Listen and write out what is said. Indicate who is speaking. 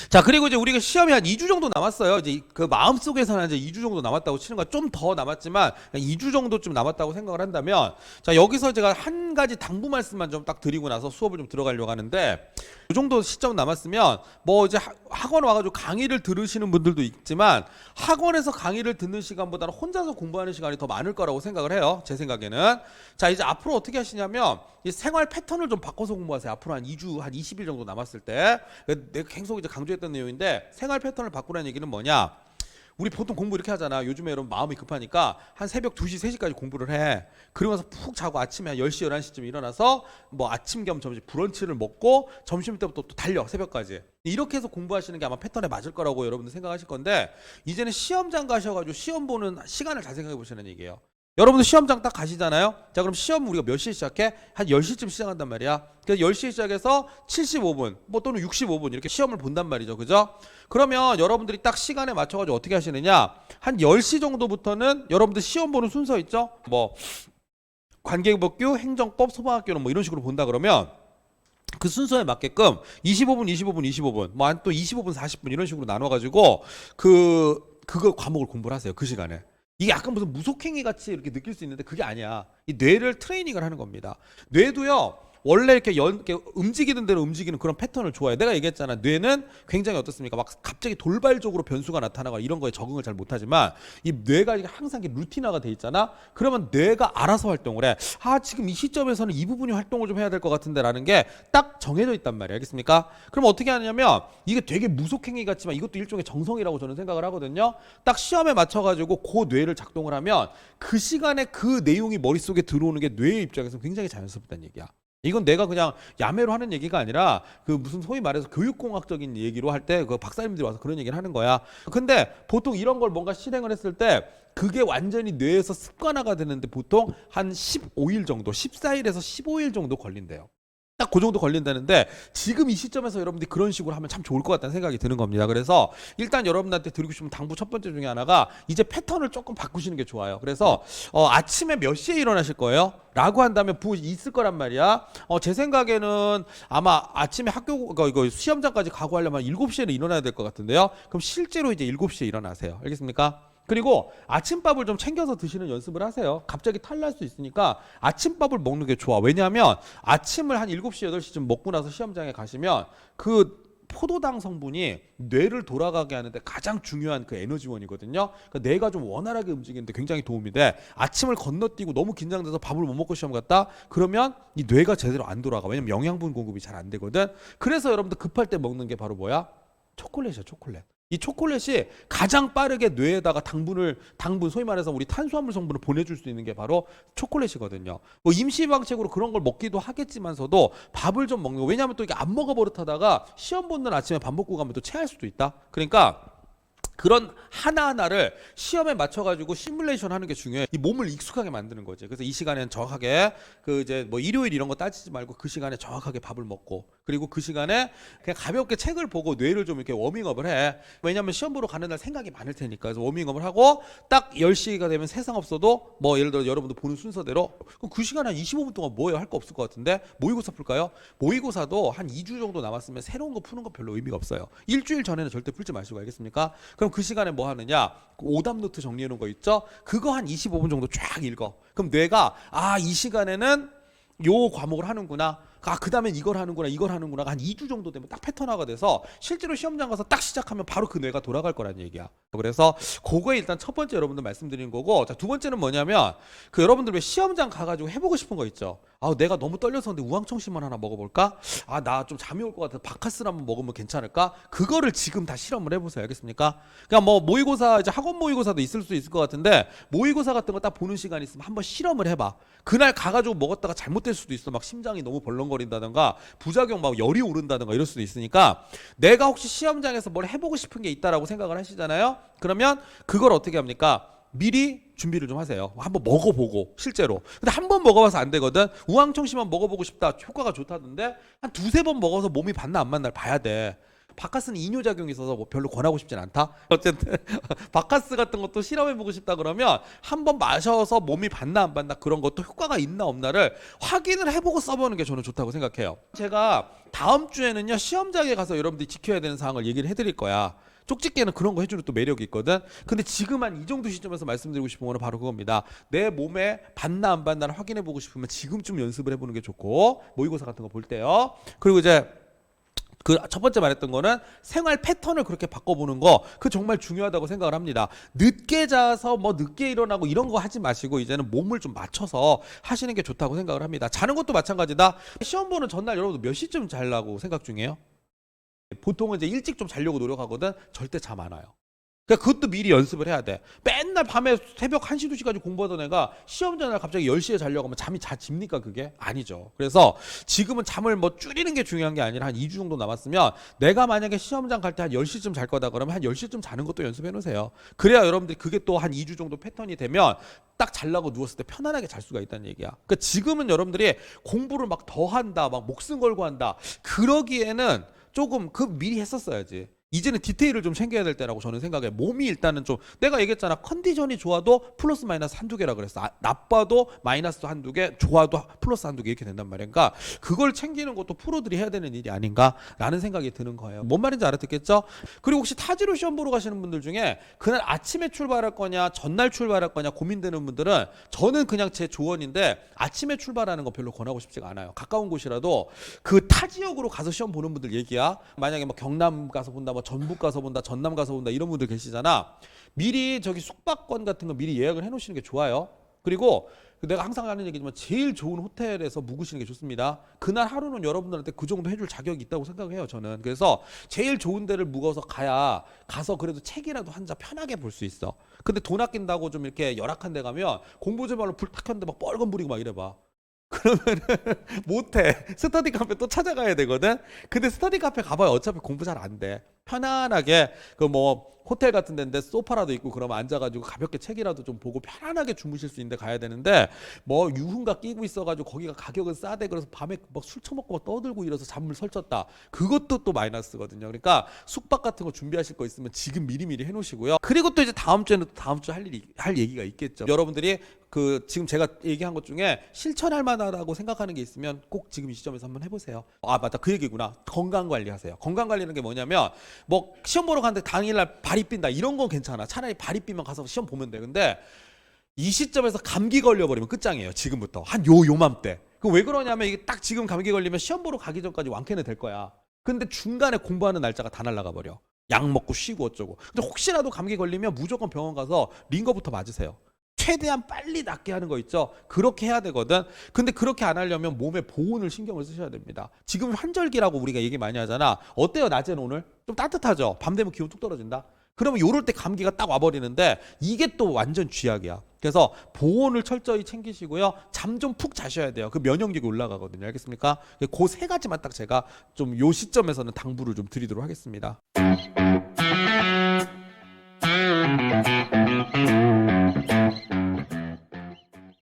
Speaker 1: 자, 그리고 이제 우리가 시험이 한 2주 정도 남았어요. 이제 그 마음속에서는 이제 2주 정도 남았다고 치는 거야. 좀 더 남았지만 2주 정도 좀 남았다고 생각을 한다면, 자, 여기서 제가 한 가지 당부 말씀만 좀 딱 드리고 나서 수업을 좀 들어가려고 하는데, 이 정도 시점 남았으면 뭐 이제 학원 와가지고 강의를 들으시는 분들도 있지만 학원에서 강의를 듣는 시간보다는 혼자서 공부하는 시간이 더 많을 거라고 생각을 해요. 제 생각에는. 자, 이제 앞으로 어떻게 하시냐면 이 생활 패턴을 좀 바꿔서 공부하세요. 앞으로 한 2주, 한 20일 정도 남았을 때. 내가 계속 이제 강조했던 내용인데, 생활 패턴을 바꾸라는 얘기는 뭐냐? 우리 보통 공부 이렇게 하잖아. 요즘에 여러분 마음이 급하니까 한 새벽 2시, 3시까지 공부를 해. 그러면서 푹 자고 아침에 한 10시, 11시쯤 일어나서 뭐 아침 겸 점심 브런치를 먹고 점심 때부터 또 달려, 새벽까지. 이렇게 해서 공부하시는 게 아마 패턴에 맞을 거라고 여러분들 생각하실 건데, 이제는 시험장 가셔가지고 시험 보는 시간을 잘 생각해 보시는 얘기예요. 여러분들 시험장 딱 가시잖아요. 자, 그럼 시험 우리가 몇 시에 시작해? 한 10시쯤 시작한단 말이야. 그래서 10시에 시작해서 75분 뭐 또는 65분 이렇게 시험을 본단 말이죠. 그죠? 그러면 여러분들이 딱 시간에 맞춰가지고 어떻게 하시느냐, 한 10시 정도부터는 여러분들 시험 보는 순서 있죠? 뭐 관계법규, 행정법, 소방학교는 뭐 이런 식으로 본다 그러면 그 순서에 맞게끔 25분, 25분, 25분, 뭐 한 또 25분, 40분 이런 식으로 나눠가지고 그거 과목을 공부를 하세요. 그 시간에. 이게 약간 무슨 무속행위 같이 이렇게 느낄 수 있는데 그게 아니야. 이 뇌를 트레이닝을 하는 겁니다. 뇌도요, 원래 이렇게 움직이는 대로 움직이는 그런 패턴을 좋아해. 내가 얘기했잖아. 뇌는 굉장히 어떻습니까? 막 갑자기 돌발적으로 변수가 나타나거나 이런 거에 적응을 잘 못하지만 이 뇌가 항상 루틴화가 돼 있잖아. 그러면 뇌가 알아서 활동을 해. 아, 지금 이 시점에서는 이 부분이 활동을 좀 해야 될 것 같은데 라는 게 딱 정해져 있단 말이야. 알겠습니까? 그럼 어떻게 하냐면 이게 되게 무속행위 같지만 이것도 일종의 정성이라고 저는 생각을 하거든요. 딱 시험에 맞춰가지고 그 뇌를 작동을 하면 그 시간에 그 내용이 머릿속에 들어오는 게 뇌의 입장에서 굉장히 자연스럽다는 얘기야. 이건 내가 그냥 야매로 하는 얘기가 아니라 그 무슨 소위 말해서 교육공학적인 얘기로 할 때 그 박사님들이 와서 그런 얘기를 하는 거야. 근데 보통 이런 걸 뭔가 실행을 했을 때 그게 완전히 뇌에서 습관화가 되는데 보통 한 15일 정도, 14일에서 15일 정도 걸린대요. 딱 그 정도 걸린다는데 지금 이 시점에서 여러분들이 그런 식으로 하면 참 좋을 것 같다는 생각이 드는 겁니다. 그래서 일단 여러분들한테 드리고 싶은 당부 첫 번째 중에 하나가 이제 패턴을 조금 바꾸시는 게 좋아요. 그래서 아침에 몇 시에 일어나실 거예요? 라고 한다면 있을 거란 말이야. 제 생각에는 아마 아침에 학교 이거 시험장까지 가고 하려면 7시에는 일어나야 될 것 같은데요. 그럼 실제로 이제 7시에 일어나세요. 알겠습니까? 그리고 아침밥을 좀 챙겨서 드시는 연습을 하세요. 갑자기 탈날 수 있으니까 아침밥을 먹는 게 좋아. 왜냐하면 아침을 한 7시, 8시쯤 먹고 나서 시험장에 가시면 그 포도당 성분이 뇌를 돌아가게 하는데 가장 중요한 그 에너지원이거든요. 그러니까 뇌가 좀 원활하게 움직이는데 굉장히 도움이 돼. 아침을 건너뛰고 너무 긴장돼서 밥을 못 먹고 시험 갔다? 그러면 이 뇌가 제대로 안 돌아가. 왜냐면 영양분 공급이 잘 안 되거든. 그래서 여러분들 급할 때 먹는 게 바로 뭐야? 초콜릿이야, 초콜릿. 이 초콜릿이 가장 빠르게 뇌에다가 당분 소위 말해서 우리 탄수화물 성분을 보내줄 수 있는 게 바로 초콜릿이거든요. 뭐 임시방책으로 그런 걸 먹기도 하겠지만서도 밥을 좀 먹는 거. 왜냐하면 또 이게 안 먹어 버릇하다가 시험 보는 아침에 밥 먹고 가면 또 체할 수도 있다. 그러니까 그런 하나하나를 시험에 맞춰가지고 시뮬레이션 하는 게 중요해. 이 몸을 익숙하게 만드는 거지. 그래서 이 시간에는 정확하게 그 이제 뭐 일요일 이런 거 따지지 말고 그 시간에 정확하게 밥을 먹고, 그리고 그 시간에 그냥 가볍게 책을 보고 뇌를 좀 이렇게 워밍업을 해. 왜냐면 시험 보러 가는 날 생각이 많을 테니까. 그래서 워밍업을 하고 딱 10시가 되면 세상 없어도 뭐 예를 들어 여러분들 보는 순서대로 그럼 그 시간에 한 25분 동안 뭐예요? 할 거 없을 것 같은데 모의고사 풀까요? 모의고사도 한 2주 정도 남았으면 새로운 거 푸는 거 별로 의미가 없어요. 일주일 전에는 절대 풀지 마시고. 알겠습니까? 그럼 그 시간에 뭐 하느냐? 오답 노트 정리해 놓은 거 있죠? 그거 한 25분 정도 쫙 읽어. 그럼 뇌가 이 시간에는 요 과목을 하는구나. 그 다음에 이걸 하는구나. 한 2주 정도 되면 딱 패턴화가 돼서 실제로 시험장 가서 딱 시작하면 바로 그 뇌가 돌아갈 거란 얘기야. 그래서 그거에 일단 첫 번째 여러분들 말씀드리는 거고, 자, 두 번째는 뭐냐면 그 여러분들 왜 시험장 가가지고 해보고 싶은 거 있죠? 내가 너무 떨려서 근데 우황청심만 하나 먹어볼까? 나 좀 잠이 올 것 같아서 바카스를 한번 먹으면 괜찮을까? 그거를 지금 다 실험을 해보세요. 알겠습니까? 그냥 뭐 모의고사, 이제 학원 모의고사도 있을 수 있을 것 같은데 모의고사 같은 거 딱 보는 시간 있으면 한번 실험을 해봐. 그날 가가지고 먹었다가 잘못될 수도 있어. 막 심장이 너무 벌렁거린다든가 부작용 막 열이 오른다든가 이럴 수도 있으니까, 내가 혹시 시험장에서 뭘 해보고 싶은 게 있다라고 생각을 하시잖아요. 그러면 그걸 어떻게 합니까? 미리 준비를 좀 하세요. 한번 먹어보고. 실제로. 근데 한 번 먹어봐서 안 되거든. 우황청심만 먹어보고 싶다, 효과가 좋다던데 한 두세 번 먹어서 몸이 받나 안 받나 봐야 돼. 바카스는 이뇨작용이 있어서 뭐 별로 권하고 싶진 않다. 어쨌든 바카스 같은 것도 실험해보고 싶다 그러면 한번 마셔서 몸이 받나 안 받나 그런 것도 효과가 있나 없나를 확인을 해보고 써보는 게 저는 좋다고 생각해요. 제가 다음 주에는요 시험장에 가서 여러분들이 지켜야 되는 사항을 얘기를 해드릴 거야. 쪽집게는 그런 거 해주는 또 매력이 있거든. 근데 지금 한 이 정도 시점에서 말씀드리고 싶은 거는 바로 그겁니다. 내 몸에 받나 안 받나를 확인해 보고 싶으면 지금쯤 연습을 해보는 게 좋고, 모의고사 같은 거 볼 때요. 그리고 이제 그 첫 번째 말했던 거는 생활 패턴을 그렇게 바꿔보는 거, 그 정말 중요하다고 생각을 합니다. 늦게 자서 뭐 늦게 일어나고 이런 거 하지 마시고 이제는 몸을 좀 맞춰서 하시는 게 좋다고 생각을 합니다. 자는 것도 마찬가지다. 시험 보는 전날 여러분들 몇 시쯤 자려고 생각 중이에요? 보통은 이제 일찍 좀 자려고 노력하거든. 절대 잠 안 와요. 그러니까 그것도 미리 연습을 해야 돼. 맨날 밤에 새벽 1시, 2시까지 공부하던 애가 시험 전날 갑자기 10시에 자려고 하면 잠이 집니까 그게? 아니죠. 그래서 지금은 잠을 뭐 줄이는 게 중요한 게 아니라 한 2주 정도 남았으면 내가 만약에 시험장 갈 때 한 10시쯤 잘 거다 그러면 한 10시쯤 자는 것도 연습해 놓으세요. 그래야 여러분들이 그게 또 한 2주 정도 패턴이 되면 딱 자려고 누웠을 때 편안하게 잘 수가 있다는 얘기야. 그러니까 지금은 여러분들이 공부를 막 더 한다, 막 목숨 걸고 한다. 그러기에는 조금 그 미리 했었어야지. 이제는 디테일을 좀 챙겨야 될 때라고 저는 생각해. 몸이 일단은 좀, 내가 얘기했잖아. 컨디션이 좋아도 플러스 마이너스 한두 개라 그랬어. 나빠도 마이너스 한두 개, 좋아도 플러스 한두 개 이렇게 된단 말이야. 그러니까 그걸 챙기는 것도 프로들이 해야 되는 일이 아닌가라는 생각이 드는 거예요. 뭔 말인지 알아듣겠죠? 그리고 혹시 타지로 시험 보러 가시는 분들 중에 그날 아침에 출발할 거냐 전날 출발할 거냐 고민되는 분들은, 저는 그냥 제 조언인데 아침에 출발하는 거 별로 권하고 싶지가 않아요. 가까운 곳이라도 그 타 지역으로 가서 시험 보는 분들 얘기야. 만약에 뭐 경남 가서 본다, 뭐 전북 가서 본다, 전남 가서 본다 이런 분들 계시잖아. 미리 저기 숙박권 같은 거 미리 예약을 해놓으시는 게 좋아요. 그리고 내가 항상 하는 얘기지만 제일 좋은 호텔에서 묵으시는 게 좋습니다. 그날 하루는 여러분들한테 그 정도 해줄 자격이 있다고 생각해요 저는. 그래서 제일 좋은 데를 묵어서 가서 그래도 책이라도 한 자 편하게 볼 수 있어. 근데 돈 아낀다고 좀 이렇게 열악한 데 가면 공부 좀 하러 불 탁 켰는데 막 뻘건 부리고 막 이래봐. 그러면은 못해. 스터디 카페 또 찾아가야 되거든. 근데 스터디 카페 가봐야 어차피 공부 잘 안 돼. 편안하게 그 뭐 호텔 같은 데인데 소파라도 있고 그러면 앉아가지고 가볍게 책이라도 좀 보고 편안하게 주무실 수 있는데 가야 되는데, 뭐 유흥가 끼고 있어가지고 거기가 가격은 싸대 그래서 밤에 막 술 처먹고 막 떠들고 이래서 잠을 설쳤다. 그것도 또 마이너스거든요. 그러니까 숙박 같은 거 준비하실 거 있으면 지금 미리미리 해놓으시고요. 그리고 또 이제 다음 주에는 또 다음 주 할 얘기가 있겠죠. 여러분들이 그 지금 제가 얘기한 것 중에 실천할 만하다고 생각하는 게 있으면 꼭 지금 이 시점에서 한번 해보세요. 아 맞다, 그 얘기구나. 건강 관리하세요. 건강 관리는 게 뭐냐면, 뭐 시험 보러 갔는데 당일날 발이 삔다 이런 건 괜찮아. 차라리 발이 삐면 가서 시험 보면 돼. 근데 이 시점에서 감기 걸려버리면 끝장이에요. 지금부터 한 요맘때. 그 왜 그러냐면 이게 딱 지금 감기 걸리면 시험 보러 가기 전까지 완쾌는 될 거야. 근데 중간에 공부하는 날짜가 다 날아가 버려. 약 먹고 쉬고 어쩌고. 근데 혹시라도 감기 걸리면 무조건 병원 가서 링거부터 맞으세요. 최대한 빨리 낫게 하는 거 있죠. 그렇게 해야 되거든. 근데 그렇게 안 하려면 몸에 보온을 신경을 쓰셔야 됩니다. 지금 환절기라고 우리가 얘기 많이 하잖아. 어때요 낮에는 오늘? 좀 따뜻하죠. 밤 되면 기온 뚝 떨어진다. 그러면 요럴 때 감기가 딱 와버리는데 이게 또 완전 쥐약이야. 그래서 보온을 철저히 챙기시고요. 잠 좀 푹 자셔야 돼요. 그 면역력이 올라가거든요. 알겠습니까? 그 세 가지만 딱 제가 좀 요 시점에서는 당부를 좀 드리도록 하겠습니다.